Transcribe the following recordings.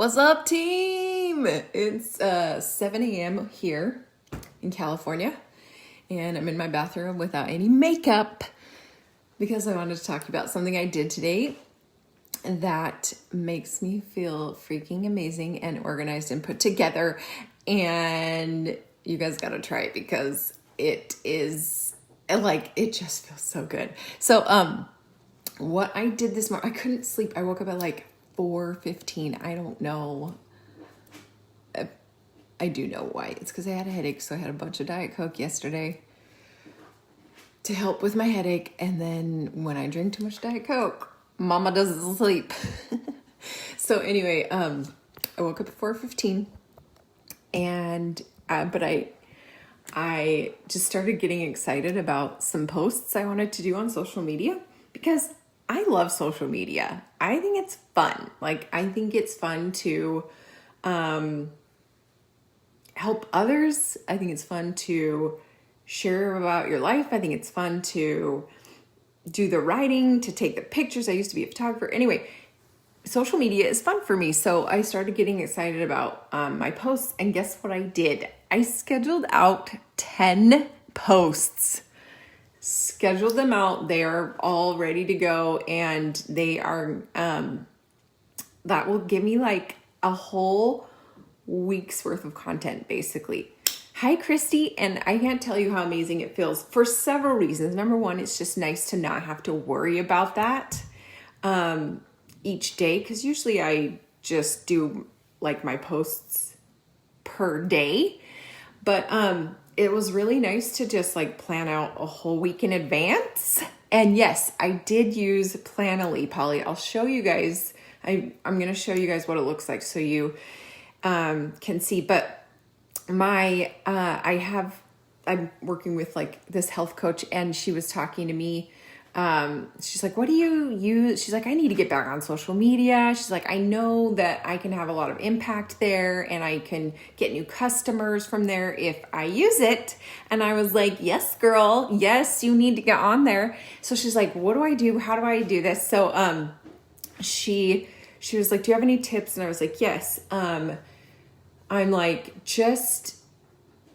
What's up, team? It's 7 a.m. here in California, and I'm in my bathroom without any makeup because I wanted to talk about something I did today that makes me feel freaking amazing and organized and put together. And you guys got to try it because it is like, it just feels so good. So, what I did this morning, I couldn't sleep. I woke up at like 4:15. I don't know. I do know why. It's because I had a headache. So I had a bunch of Diet Coke yesterday to help with my headache. And then when I drink too much Diet Coke, mama doesn't sleep. So anyway, I woke up at 4:15 and, but I just started getting excited about some posts I wanted to do on social media because I love social media. I think it's fun. Like, I think it's fun to help others. I think it's fun to share about your life. I think it's fun to do the writing, to take the pictures. I used to be a photographer. Anyway, social media is fun for me. So I started getting excited about my posts. And guess what I did? I scheduled out 10 posts. Scheduled them out. They are all ready to go. And they are, that will give me like a whole week's worth of content, basically. Hi, Christy. And I can't tell you how amazing it feels for several reasons. Number one, it's just nice to not have to worry about that each day. Because usually I just do like my posts per day. But it was really nice to just like plan out a whole week in advance. And yes, I did use Planoly, Polly. I'll show you guys. I'm going to show you guys what it looks like so you can see. But I'm working with like this health coach, and she was talking to me. She's like, what do you use? She's like, I need to get back on social media. She's like, I know that I can have a lot of impact there and I can get new customers from there if I use it. And I was like, yes, girl. Yes, you need to get on there. So she's like, what do I do? How do I do this? So, she was like, do you have any tips? And I was like, yes. I'm like, just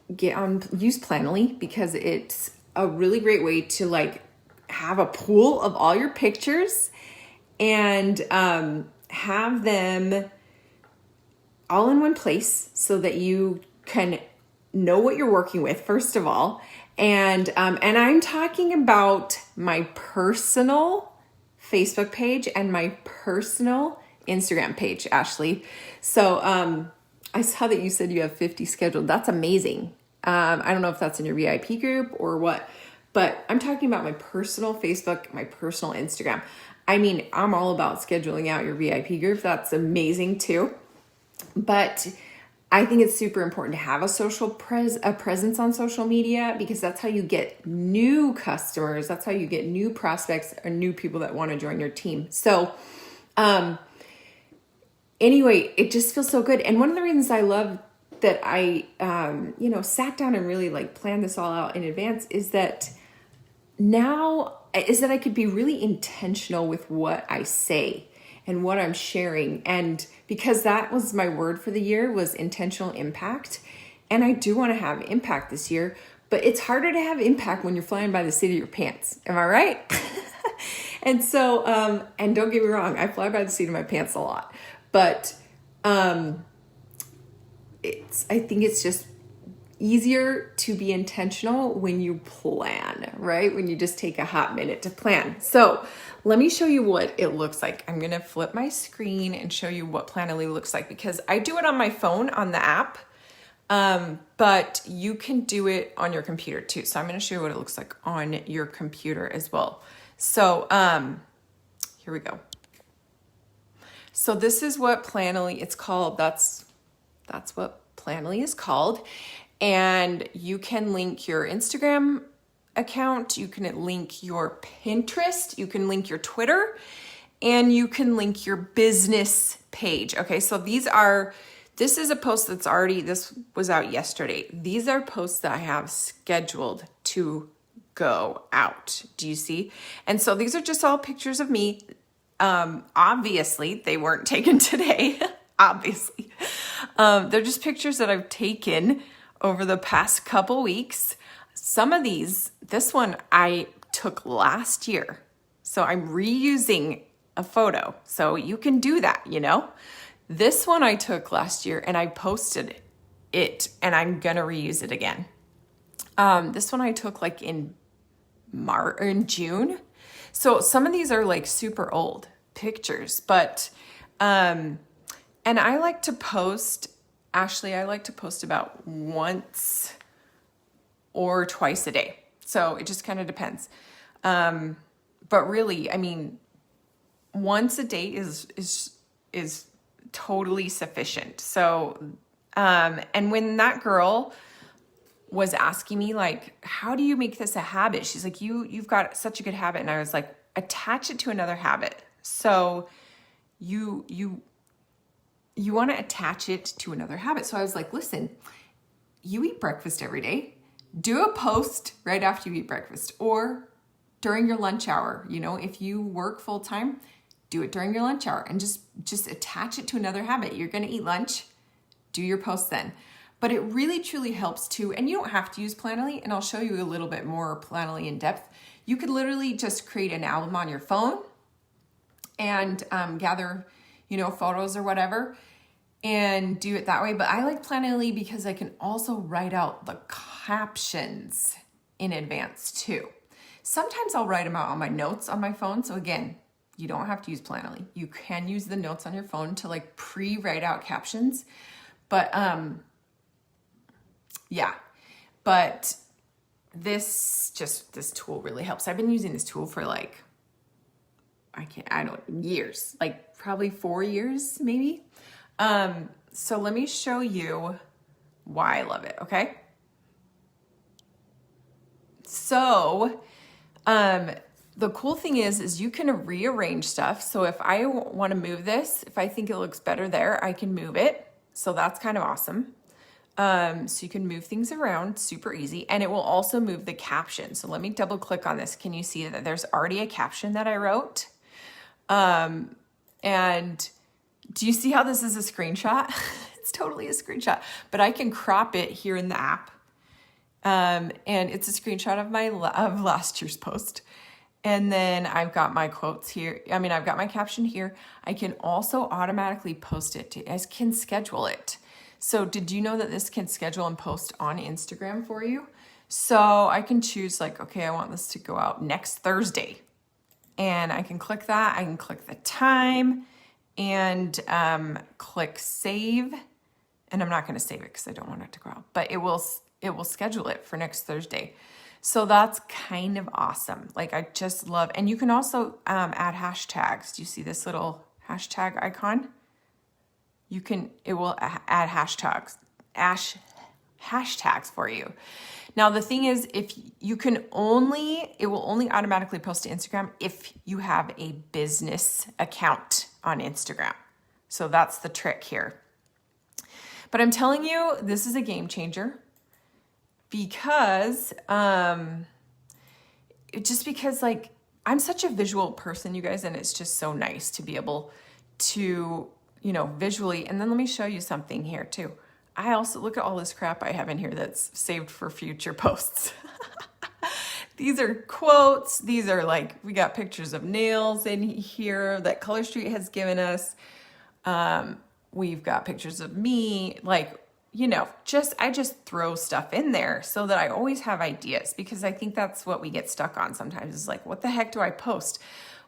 use Planoly because it's a really great way to like have a pool of all your pictures and have them all in one place so that you can know what you're working with, first of all. And I'm talking about my personal Facebook page and my personal Instagram page, Ashley. So I saw that you said you have 50 scheduled. That's amazing. I don't know if that's in your VIP group or what, but I'm talking about my personal Facebook, my personal Instagram. I mean, I'm all about scheduling out your VIP group. That's amazing too. But I think it's super important to have a social presence on social media because that's how you get new customers. That's how you get new prospects or new people that want to join your team. So, anyway, it just feels so good. And one of the reasons I love that I, sat down and really like planned this all out in advance is that I could be really intentional with what I say and what I'm sharing. And because that was my word for the year was intentional impact. And I do want to have impact this year, but it's harder to have impact when you're flying by the seat of your pants. Am I right? And so, and don't get me wrong, I fly by the seat of my pants a lot, but, I think it's just easier to be intentional when you plan, right? When you just take a hot minute to plan. So let me show you what it looks like. I'm going to flip my screen and show you what Planoly looks like because I do it on my phone on the app. But you can do it on your computer too. So I'm going to show you what it looks like on your computer as well. So, here we go. So this is what Planoly, it's called. That's what Planoly is called. And you can link your Instagram account, you can link your Pinterest, you can link your Twitter, and you can link your business page. Okay, so this is a post this was out yesterday. These are posts that I have scheduled to go out. Do you see? And so these are just all pictures of me. Obviously they weren't taken today. obviously. They're just pictures that I've taken over the past couple weeks. Some of this one I took last year. So I'm reusing a photo. So you can do that, you know? This one I took last year and I posted it and I'm gonna reuse it again. This one I took like in June. So some of these are like super old pictures, but, and I like to post, Ashley, I like to post about once or twice a day. So it just kind of depends. But really, I mean, once a day is totally sufficient. So, and when that girl was asking me like, how do you make this a habit? She's like, you've got such a good habit. And I was like, attach it to another habit. So you want to attach it to another habit. So I was like, listen, you eat breakfast every day. Do a post right after you eat breakfast or during your lunch hour. You know, if you work full time, do it during your lunch hour and just attach it to another habit. You're going to eat lunch, do your post then. But it really truly helps too. And you don't have to use Planoly, and I'll show you a little bit more Planoly in depth. You could literally just create an album on your phone and gather, you know, photos or whatever and do it that way. But I like Planoly because I can also write out the captions in advance too. Sometimes I'll write them out on my notes on my phone. So again, you don't have to use Planoly. You can use the notes on your phone to like pre-write out captions. But yeah, but this tool really helps. I've been using this tool for like, years, like probably 4 years maybe. So let me show you why I love it, okay? So, the cool thing is you can rearrange stuff. So if I want to move this, if I think it looks better there, I can move it. So that's kind of awesome. So you can move things around super easy, and it will also move the caption. So let me double click on this. Can you see that there's already a caption that I wrote? And do you see how this is a screenshot? It's totally a screenshot, but I can crop it here in the app. And it's a screenshot of last year's post. And then I've got my quotes here. I mean, I've got my caption here. I can also automatically post it I can schedule it. So did you know that this can schedule and post on Instagram for you? So I can choose like, okay, I want this to go out next Thursday. And I can click that. I can click the time and click save. And I'm not going to save it because I don't want it to go out. But it will schedule it for next Thursday. So that's kind of awesome. Like I just love, and you can also add hashtags. Do you see this little hashtag icon? It will add hashtags for you. Now the thing is, it will only automatically post to Instagram if you have a business account on Instagram. So that's the trick here. But I'm telling you, this is a game changer because, because like I'm such a visual person, you guys, and it's just so nice to be able to, you know, visually. And then let me show you something here too. I also look at all this crap I have in here that's saved for future posts. These are quotes. These are like, we got pictures of nails in here that Color Street has given us. We've got pictures of me, like, you know, I just throw stuff in there so that I always have ideas, because I think that's what we get stuck on sometimes is like, what the heck do I post?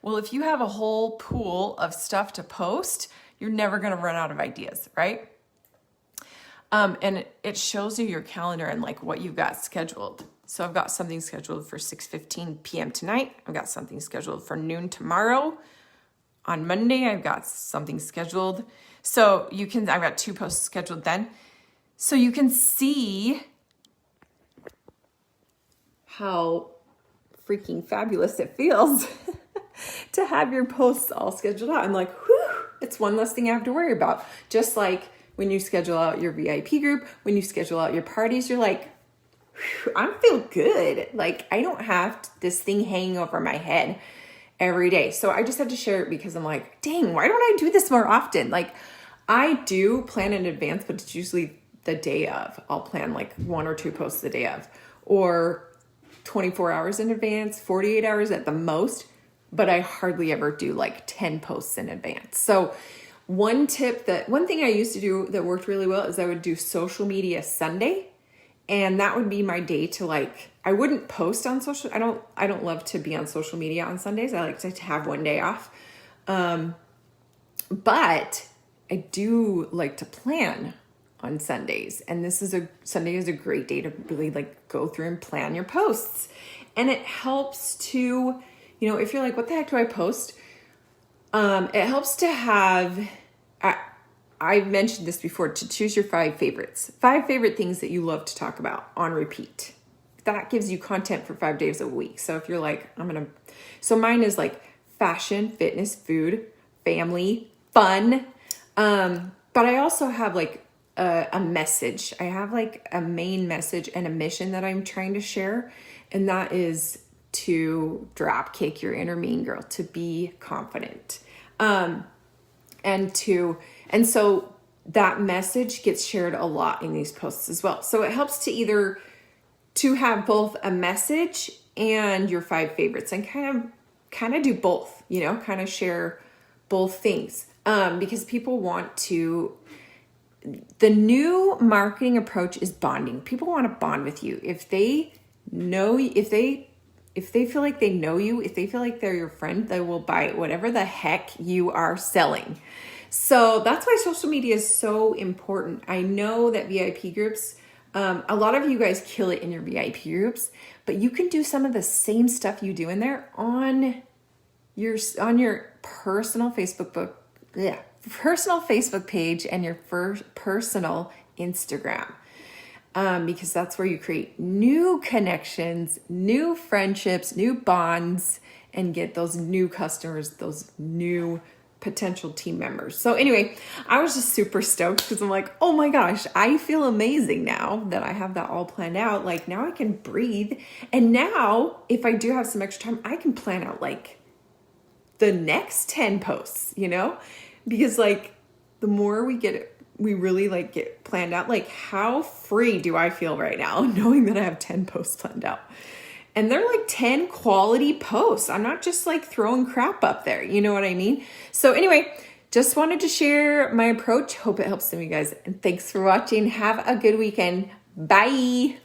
Well, if you have a whole pool of stuff to post, you're never going to run out of ideas, right? And it shows you your calendar and like what you've got scheduled. So I've got something scheduled for 6:15 p.m. tonight. I've got something scheduled for noon tomorrow. On Monday, I've got something scheduled. So I've got 2 posts scheduled then. So you can see how freaking fabulous it feels to have your posts all scheduled out. I'm like, whew, it's one less thing I have to worry about. Just like when you schedule out your VIP group, when you schedule out your parties, you're like, I feel good. Like I don't have this thing hanging over my head every day. So I just had to share it because I'm like, dang, why don't I do this more often? Like I do plan in advance, but it's usually the day of. I'll plan like 1 or 2 posts the day of, or 24 hours in advance, 48 hours at the most, but I hardly ever do like 10 posts in advance. So one thing I used to do that worked really well is I would do social media Sunday, and that would be my day to like, I wouldn't post on social. I don't love to be on social media on Sundays. I like to have one day off. But I do like to plan on Sundays, and Sunday is a great day to really like go through and plan your posts. And it helps to, if you're like, what the heck do I post? It helps to have, I've mentioned this before, to choose your 5 favorites. 5 favorite things that you love to talk about on repeat. That gives you content for 5 days a week. So if you're like, so mine is like fashion, fitness, food, family, fun. But I also have like a message. I have like a main message and a mission that I'm trying to share. And that is to drop kick your inner mean girl, to be confident. And so that message gets shared a lot in these posts as well. So it helps to have both a message and your 5 favorites, and kind of do both, kind of share both things. Because people the new marketing approach is bonding. People want to bond with you. If they feel like they know you, if they feel like they're your friend, they will buy whatever the heck you are selling. So that's why social media is so important. I know that VIP groups, a lot of you guys kill it in your VIP groups, but you can do some of the same stuff you do in there on your personal Facebook page and your personal Instagram. Because that's where you create new connections, new friendships, new bonds, and get those new customers, those new potential team members. So anyway, I was just super stoked because I'm like, oh my gosh, I feel amazing now that I have that all planned out. Like now I can breathe. And now if I do have some extra time, I can plan out like the next 10 posts, because like the more we really like get planned out, like how free do I feel right now knowing that I have 10 posts planned out, and they're like 10 quality posts. I'm not just like throwing crap up there. You know what I mean? So anyway, just wanted to share my approach. Hope it helps some of you guys, and thanks for watching. Have a good weekend. Bye.